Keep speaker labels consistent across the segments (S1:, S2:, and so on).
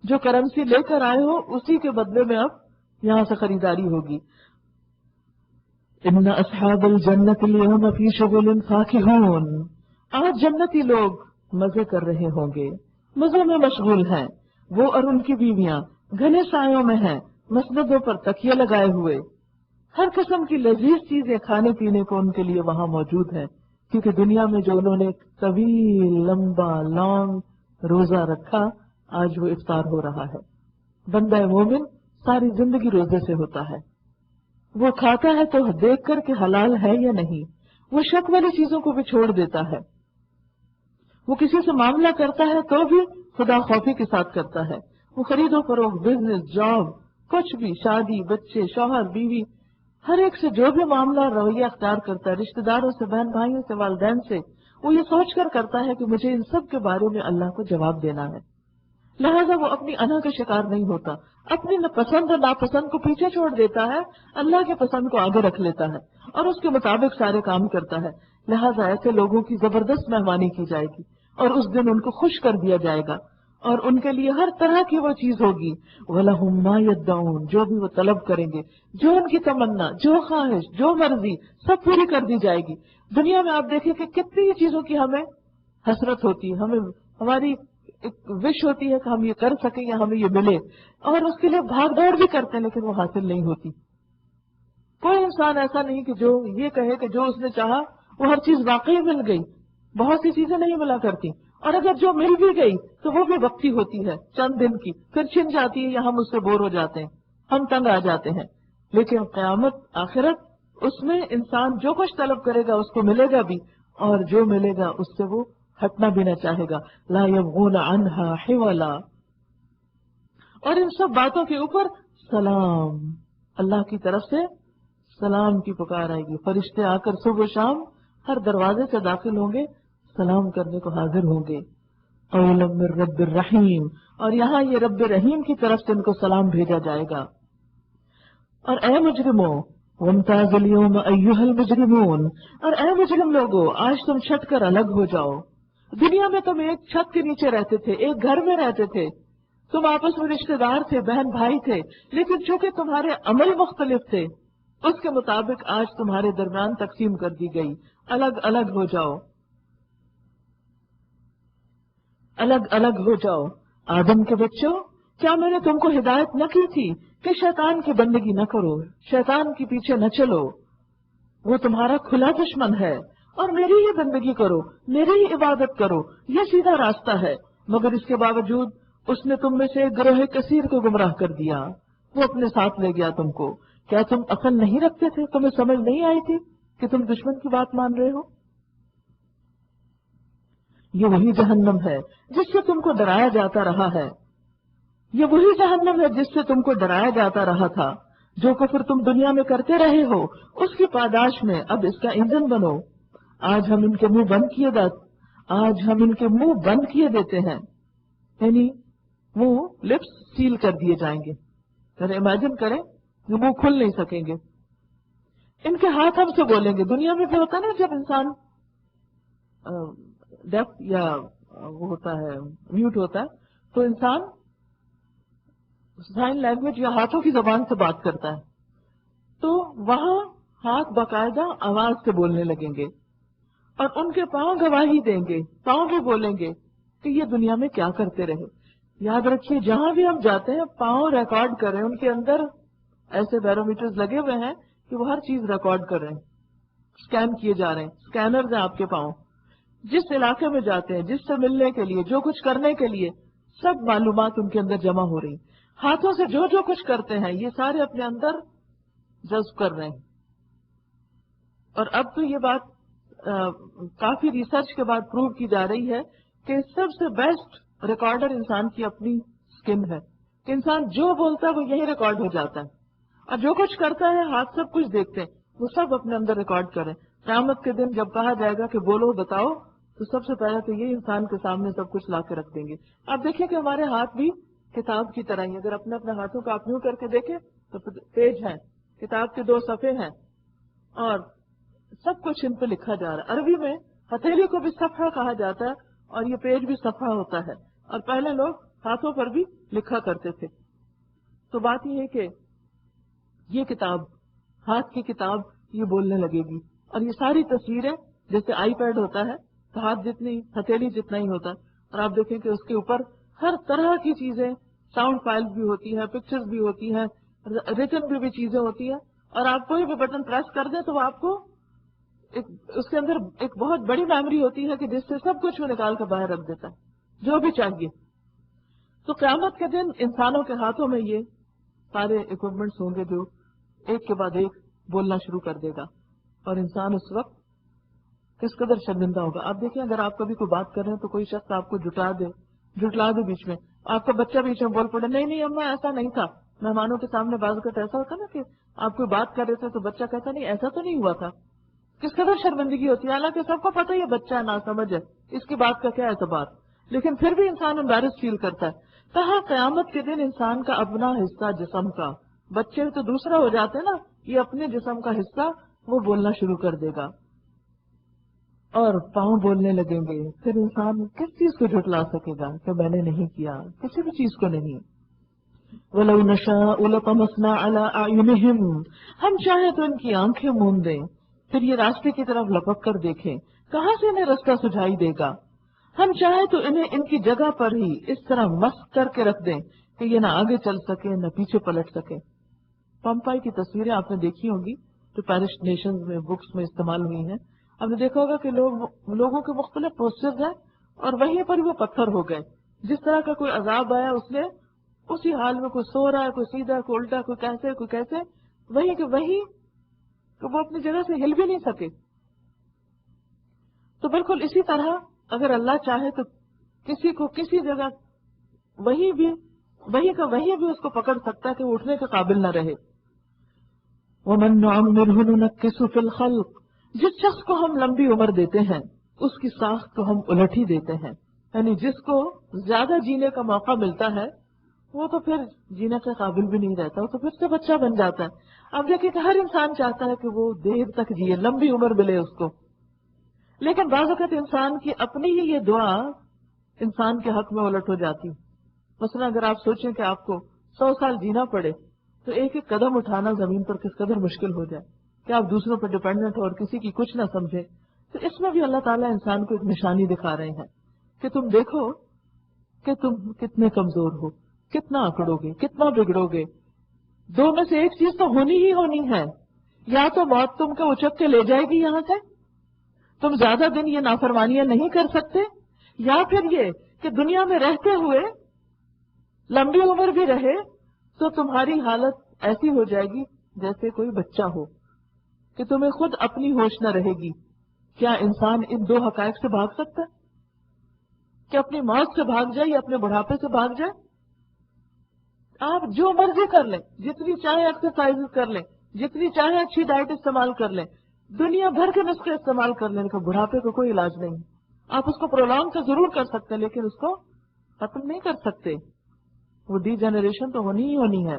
S1: جو کرنسی لے کر آئے ہو اسی کے بدلے میں اب یہاں سے خریداری ہوگی. ان اصحاب الجنت اليوم فی شغل فاکہون. آج جنتی لوگ مزے کر رہے ہوں گے، مزوں میں مشغول ہیں. وہ اور ان کی بیویاں گھنے سایوں میں ہیں، مسندوں پر تکیے لگائے ہوئے. ہر قسم کی لذیذ چیزیں کھانے پینے کو ان کے لیے وہاں موجود ہیں، کیونکہ دنیا میں جو انہوں نے ایک طویل لمبا لانگ روزہ رکھا، آج وہ افطار ہو رہا ہے. بندہ مومن ساری زندگی روزے سے ہوتا ہے. وہ کھاتا ہے تو دیکھ کر کہ حلال ہے یا نہیں. وہ شک والی چیزوں کو بھی چھوڑ دیتا ہے. وہ کسی سے معاملہ کرتا ہے تو بھی خدا خوفی کے ساتھ کرتا ہے. وہ خرید و فروخت، بزنس، جاب، کچھ بھی، شادی، بچے، شوہر، بیوی، ہر ایک سے جو بھی معاملہ رویہ اختیار کرتا ہے، رشتہ داروں سے، بہن بھائیوں سے، والدین سے، وہ یہ سوچ کر کرتا ہے کہ مجھے ان سب کے بارے میں اللہ کو جواب دینا ہے. لہذا وہ اپنی انا کا شکار نہیں ہوتا، اپنی پسند اور ناپسند کو پیچھے چھوڑ دیتا ہے، اللہ کے پسند کو آگے رکھ لیتا ہے اور اس کے مطابق سارے کام کرتا ہے. لہذا ایسے لوگوں کی زبردست مہمانی کی جائے گی اور اس دن ان کو خوش کر دیا جائے گا اور ان کے لیے ہر طرح کی وہ چیز ہوگی. وَلَهُم مَّا يَدَّعُونَ. جو بھی وہ طلب کریں گے، جو ان کی تمنا، جو خواہش، جو مرضی، سب پوری کر دی جائے گی. دنیا میں آپ دیکھیں کہ کتنی ہی چیزوں کی ہمیں حسرت ہوتی ہے، ہمیں ہماری ایک وش ہوتی ہے کہ ہم یہ کر سکیں یا ہمیں یہ ملے، اور اس کے لیے بھاگ دوڑ بھی کرتے ہیں لیکن وہ حاصل نہیں ہوتی. کوئی انسان ایسا نہیں کہ جو یہ کہے کہ جو اس نے چاہا وہ ہر چیز واقعی مل گئی. بہت سی چیزیں نہیں ملا کرتی، اور اگر جو مل بھی گئی تو وہ بھی وقتی ہوتی ہے، چند دن کی، پھر چھن جاتی ہے یا ہم اس سے بور ہو جاتے ہیں، ہم تنگ آ جاتے ہیں. لیکن قیامت، آخرت، اس میں انسان جو کچھ طلب کرے گا اس کو ملے گا بھی، اور جو ملے گا اس سے وہ ہٹنا بھی نہ چاہے گا. لا یبغون عنہا حولا. اور ان سب باتوں کے اوپر سلام، اللہ کی طرف سے سلام کی پکار آئے گی. فرشتے آ کر صبح و شام ہر دروازے سے داخل ہوں گے، سلام کرنے کو حاضر ہوں گے. قولا من رب الرحیم. اور یہاں یہ رب رحیم کی طرف سے ان کو سلام بھیجا جائے گا. اور اے مجرموں، وامتاز اليوم ایھا المجرمون. اور اے مجرم لوگو، آج تم چھٹ کر الگ ہو جاؤ. دنیا میں تم ایک چھت کے نیچے رہتے تھے، ایک گھر میں رہتے تھے، تم آپس میں رشتے دار تھے، بہن بھائی تھے، لیکن چونکہ تمہارے عمل مختلف تھے اس کے مطابق آج تمہارے درمیان تقسیم کر دی گئی. الگ الگ ہو جاؤ، الگ الگ ہو جاؤ. آدم کے بچوں، کیا میں نے تم کو ہدایت نہ کی تھی کہ شیطان کی بندگی نہ کرو، شیطان کے پیچھے نہ چلو، وہ تمہارا کھلا دشمن ہے، اور میری ہی بندگی کرو، میری ہی عبادت کرو، یہ سیدھا راستہ ہے. مگر اس کے باوجود اس نے تم میں سے ایک گروہ کثیر کو گمراہ کر دیا، وہ اپنے ساتھ لے گیا تم کو. کیا تم عقل نہیں رکھتے تھے؟ تمہیں سمجھ نہیں آئی تھی کہ تم دشمن کی بات مان رہے ہو؟ یہ وہی جہنم ہے جس سے تم کو ڈرایا جاتا رہا ہے، یہ وہی جہنم ہے جس سے تم کو ڈرایا جاتا رہا تھا. جو کفر تم دنیا میں کرتے رہے ہو اس کی پاداش میں اب اس کا ایندھن بنو. آج ہم ان کے منہ بند کیے آج ہم ان کے منہ بند کیے دیتے ہیں، یعنی منہ لپس سیل کر دیے جائیں گے. ذرا امیجن کریں کہ منہ کھل نہیں سکیں گے. ان کے ہاتھ ہم سے بولیں گے. دنیا میں کیا ہوتا ہے نا، جب انسان ڈیف یا وہ ہوتا ہے، میوٹ ہوتا ہے، تو انسان سائن لینگویج یا ہاتھوں کی زبان سے بات کرتا ہے، تو وہاں ہاتھ باقاعدہ آواز سے بولنے لگیں گے اور ان کے پاؤں گواہی دیں گے، پاؤں بھی بولیں گے کہ یہ دنیا میں کیا کرتے رہے. یاد رکھیے جہاں بھی ہم جاتے ہیں پاؤں ریکارڈ کر رہے ہیں، ان کے اندر ایسے بیرومیٹرز لگے ہوئے ہیں کہ وہ ہر چیز ریکارڈ کر رہے ہیں، اسکین کیے جا رہے ہیں. اسکینرز ہیں آپ کے پاؤں. جس علاقے میں جاتے ہیں، جس سے ملنے کے لیے، جو کچھ کرنے کے لیے، سب معلومات ان کے اندر جمع ہو رہی. ہاتھوں سے جو جو کچھ کرتے ہیں یہ سارے اپنے اندر جذب کر رہے ہیں. اور اب تو یہ بات کافی ریسرچ کے بعد پروو کی جا رہی ہے کہ سب سے بیسٹ ریکارڈر انسان کی اپنی سکن ہے، کہ انسان جو بولتا ہے وہ یہی ریکارڈ ہو جاتا ہے، اور جو کچھ کرتا ہے ہاتھ سب کچھ دیکھتے ہیں، وہ سب اپنے اندر ریکارڈ کریں. قیامت کے دن جب کہا جائے گا کہ بولو بتاؤ، تو سب سے پہلے تو یہ انسان کے سامنے سب کچھ لا کے رکھ دیں گے. آپ دیکھیں کہ ہمارے ہاتھ بھی کتاب کی طرح ہی، اگر اپنے اپنے ہاتھوں کا آپ یوں کر کے دیکھیں تو پیج ہیں، کتاب کے 2 صفحے ہیں، اور سب کچھ ان پہ لکھا جا رہا ہے. عربی میں ہتھیلی کو بھی صفحہ کہا جاتا ہے اور یہ پیج بھی صفحہ ہوتا ہے. اور پہلے لوگ ہاتھوں پر بھی لکھا کرتے تھے. تو بات یہ ہے کہ یہ کتاب، ہاتھ کی کتاب، یہ بولنے لگے گی. اور یہ ساری تصویریں جیسے آئی پیڈ ہوتا ہے تو ہاتھ جتنی ہتھیلی جتنا ہی ہوتا ہے، اور آپ دیکھیں کہ اس کے اوپر ہر طرح کی چیزیں، ساؤنڈ فائل بھی ہوتی ہے، پکچرز بھی ہوتی ہیں، ریٹن بھی چیزیں ہوتی ہیں، اور آپ کوئی بھی بٹن پریس کر دیں تو وہ آپ کو اس کے اندر ایک بہت بڑی میموری ہوتی ہے کہ جس سے سب کچھ وہ نکال کر باہر رکھ دیتا ہے جو بھی چاہیے. تو قیامت کے دن انسانوں کے ہاتھوں میں یہ سارے اکوپمنٹس ہوں گے جو ایک کے بعد ایک بولنا شروع کر دے گا، اور انسان اس وقت کس قدر شرمندہ ہوگا. آپ دیکھیں اگر آپ کبھی کوئی بات کر رہے ہیں تو کوئی شخص آپ کو جھٹلا دے بیچ میں، آپ کا بچہ بیچ میں بول پڑے نہیں اماں ایسا نہیں تھا. مہمانوں کے سامنے بعض اوقات ایسا ہوتا نا کہ آپ کوئی بات کر رہے تھے تو بچہ کہتا نہیں ایسا تو نہیں ہوا تھا. کس قدر شرمندگی ہوتی ہے، حالانکہ سب کو پتہ ہے یہ بچہ ہے، ناسمجھ ہے، اس کی بات کا کیا اعتبار، لیکن پھر بھی انسان امبیرس فیل کرتا ہے. کہاں قیامت کے دن انسان کا اپنا حصہ جسم کا، بچے تو دوسرا ہو جاتے ہیں نا، یہ اپنے جسم کا حصہ وہ بولنا شروع کر دے گا اور پاؤں بولنے لگیں گے. پھر انسان کس چیز کو جھٹلا سکے گا کہ میں نے نہیں کیا، کسی بھی چیز کو نہیں. وَلَوْ نَشَاءُ لَطَمَسْنَا عَلَىٰ أَعْيُنِهِمْ، ہم چاہیں تو ان کی آنکھیں موند دیں، پھر یہ راستے کی طرف لپک کر دیکھیں، کہاں سے انہیں راستہ سجھائی دے گا. ہم چاہیں تو انہیں ان کی جگہ پر ہی اس طرح مسک کر کے رکھ دیں کہ یہ نہ آگے چل سکے نہ پیچھے پلٹ سکے. پمپائی کی تصویریں آپ نے دیکھی ہوں گی جو پیرس نیشنز میں بکس میں استعمال ہوئی ہیں. آپ نے دیکھا ہوگا کہ لوگوں کے مختلف پوسچرز ہیں اور وہیں پر وہ پتھر ہو گئے. جس طرح کا کوئی عذاب آیا اس نے اسی حال میں، کوئی سو رہا ہے، کوئی سیدھا، کوئی الٹا، کوئی کیسے وہی کہ وہی کہ وہ اپنی جگہ سے ہل بھی نہیں سکے. تو بالکل اسی طرح اگر اللہ چاہے تو کسی کو کسی جگہ وہی بھی اس کو پکڑ سکتا ہے کہ وہ اٹھنے کے قابل نہ رہے. وَمَن نُعَمِّرْهُ نُنَكِّسُ فِي الْخَلْقِ، جس شخص کو ہم لمبی عمر دیتے ہیں اس کی ساخت کو ہم الٹ ہی دیتے ہیں. یعنی جس کو زیادہ جینے کا موقع ملتا ہے وہ تو پھر جینے کے قابل بھی نہیں رہتا، وہ تو پھر سے بچہ بن جاتا ہے. اب دیکھیں کہ ہر انسان چاہتا ہے کہ وہ دیر تک جیے، لمبی عمر ملے اس کو، لیکن بعض اوقات انسان کی اپنی ہی یہ دعا انسان کے حق میں الٹ ہو جاتی. مثلا اگر آپ سوچیں کہ آپ کو 100 سال جینا پڑے تو ایک ایک قدم اٹھانا زمین پر کس قدر مشکل ہو جائے کہ آپ دوسروں پر ڈیپینڈنٹ ہو اور کسی کی کچھ نہ سمجھے. تو اس میں بھی اللہ تعالیٰ انسان کو ایک نشانی دکھا رہے ہیں کہ تم دیکھو کہ تم کتنے کمزور ہو، کتنا اکڑو گے، کتنا بگڑو گے. دو میں سے ایک چیز تو ہونی ہی ہونی ہے، یا تو موت تم کو اچک کے لے جائے گی یہاں سے، تم زیادہ دن یہ نافرمانیاں نہیں کر سکتے، یا پھر یہ کہ دنیا میں رہتے ہوئے لمبی عمر بھی رہے تو تمہاری حالت ایسی ہو جائے گی جیسے کوئی بچہ ہو کہ تمہیں خود اپنی ہوش نہ رہے گی. کیا انسان ان دو حقائق سے بھاگ سکتا ہے کہ اپنی موت سے بھاگ جائے یا اپنے بڑھاپے سے بھاگ جائے؟ آپ جو مرضی کر لیں، جتنی چاہے ایکسرسائز کر لیں، جتنی چاہے اچھی ڈائٹ استعمال کر لیں، دنیا بھر کے نسخے استعمال کر لیں، لیکن بڑھاپے کا کوئی علاج نہیں. آپ اس کو پرولونگ تو ضرور کر سکتے ہیں لیکن اس کو ختم نہیں کر سکتے. وہ ڈی جنریشن تو ہونی ہی ہونی ہے.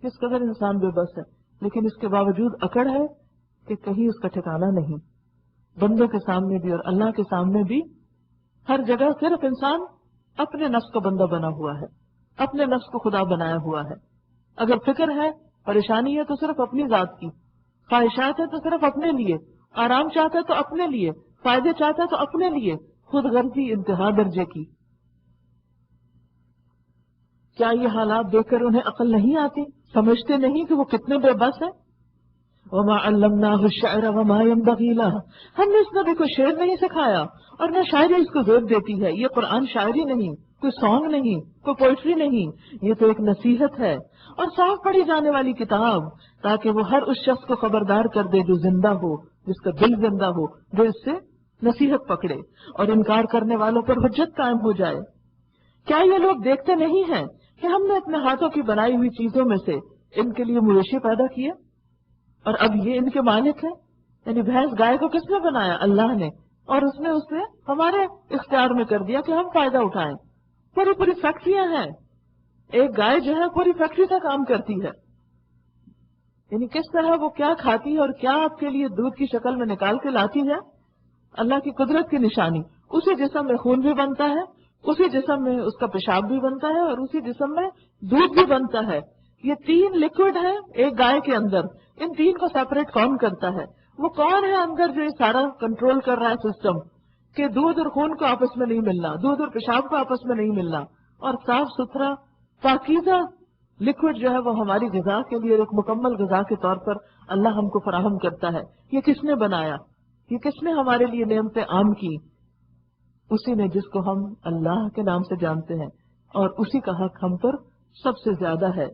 S1: کس قدر انسان بے بس ہے، لیکن اس کے باوجود اکڑ ہے کہ کہیں اس کا ٹھکانہ نہیں. بندوں کے سامنے بھی اور اللہ کے سامنے بھی ہر جگہ صرف انسان اپنے نفس کا بندہ بنا ہوا ہے، اپنے نفس کو خدا بنایا ہوا ہے. اگر فکر ہے، پریشانی ہے تو صرف اپنی ذات کی، خواہشات ہے تو صرف اپنے لیے، آرام چاہتا ہے تو اپنے لیے، فائدے چاہتا ہے تو اپنے لیے، خود غرضی انتہا درجے کی. کیا یہ حالات دیکھ کر انہیں عقل نہیں آتی؟ سمجھتے نہیں کہ وہ کتنے بے بس ہیں؟ وَمَا عَلَّمْنَاهُ الشَّعْرَ وَمَا يَنبَغِي لَهُ، ہم نے اس نبی کو شعر نہیں سکھایا اور نہ شاعری اس کو زور دیتی ہے. یہ قرآن شاعری نہیں، کوئی سانگ نہیں، کوئی پوئٹری نہیں، یہ تو ایک نصیحت ہے اور صاف پڑھی جانے والی کتاب، تاکہ وہ ہر اس شخص کو خبردار کر دے جو زندہ ہو، جس کا دل زندہ ہو، جو اس سے نصیحت پکڑے اور انکار کرنے والوں پر حجت قائم ہو جائے. کیا یہ لوگ دیکھتے نہیں ہیں کہ ہم نے اپنے ہاتھوں کی بنائی ہوئی چیزوں میں سے ان کے لیے مویشی پیدا کیے اور اب یہ ان کے مالک ہیں؟ یعنی بھینس گائے کو کس نے بنایا؟ اللہ نے، اور اس نے اسے ہمارے اختیار میں کر دیا کہ ہم فائدہ اٹھائیں. پوری فیکٹریاں ہیں، ایک گائے جو ہے پوری فیکٹری کا کام کرتی ہے. یعنی کس طرح وہ کیا کھاتی ہے اور کیا آپ کے لیے دودھ کی شکل میں نکال کے لاتی ہے، اللہ کی قدرت کی نشانی. اسی جسم میں خون بھی بنتا ہے اسی جسم میں اس کا پیشاب بھی بنتا ہے اور اسی جسم میں دودھ بھی بنتا ہے. یہ 3 لکوڈ ہیں ایک گائے کے اندر. ان 3 کو سیپریٹ کون کرتا ہے؟ وہ کون ہے اندر جو یہ سارا کنٹرول کر رہا ہے سسٹم کہ دودھ اور خون کو آپس میں نہیں ملنا، دودھ اور پیشاب کو آپس میں نہیں ملنا، اور صاف ستھرا پاکیزہ لکوڈ جو ہے وہ ہماری غذا کے لیے ایک مکمل غذا کے طور پر اللہ ہم کو فراہم کرتا ہے. یہ کس نے بنایا؟ یہ کس نے ہمارے لیے نعمتیں عام کی؟ اسی نے جس کو ہم اللہ کے نام سے جانتے ہیں، اور اسی کا حق ہم پر سب سے زیادہ ہے.